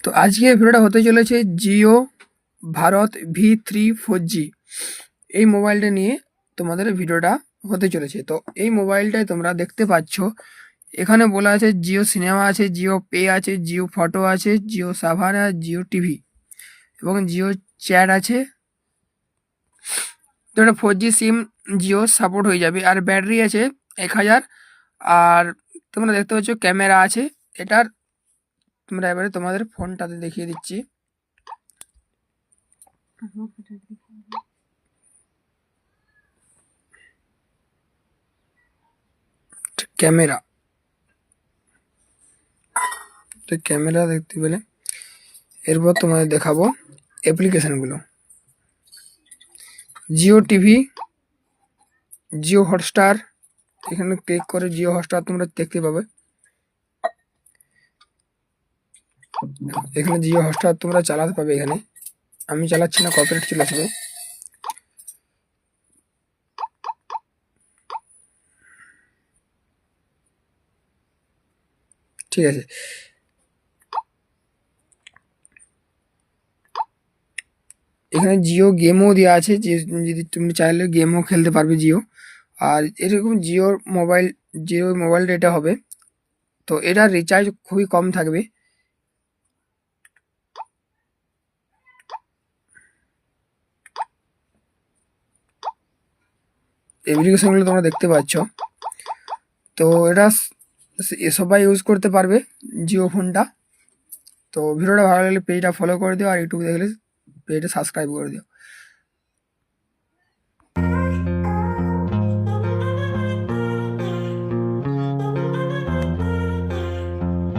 তো আজকে ভিডিওটা হতে চলেছে জিও ভারত V3 4G এই মোবাইলটা নিয়ে তোমাদের ভিডিওটা হতে চলেছে। তো এই মোবাইলটায় তোমরা দেখতে পাচ্ছ এখানে বলা আছে জিও সিনেমা আছে, জিও পে আছে, জিও ফটো আছে, জিও সাভানা, জিও টিভি এবং জিও চ্যাট আছে। তো এটা 4G সিম জিও সাপোর্ট হয়ে যাবে। আর ব্যাটারি আছে 1000। আর তোমরা দেখতে পাচ্ছ ক্যামেরা আছে এটার। তোমরা এবারে তোমাদের ফোনটাতে দেখিয়ে দিচ্ছি। ক্যামেরা, তো ক্যামেরা দেখতে পেলে এরপর তোমাদের দেখাবো অ্যাপ্লিকেশানগুলো। জিও টিভি, জিও হটস্টার, এখানে ক্লিক করে জিও হটস্টার তোমরা দেখতে পাবে। এখানে জিও হটস্টার তোমরা চালাতে পাবে। এখানে আমি চালাচ্ছি না, কপিরাইট চলে আসবে। ঠিক আছে, এখানে জিও গেমও দেওয়া আছে, যে যদি তুমি চাইলে গেমও খেলতে পারবে জিও। আর এরকম জিও মোবাইলটা এটা হবে। তো এটার রিচার্জ খুবই কম থাকবে। অ্যাপ্লিকেশনগুলো তোমরা দেখতে পাচ্ছ। তো এটা সবাই ইউজ করতে পারবে জিও ফোনটা। তো ভিডিওটা ভালো লাগলে পেজটা ফলো করে দিও, আর ইউটিউব দেখলে পেজটা সাবস্ক্রাইব করে দিও।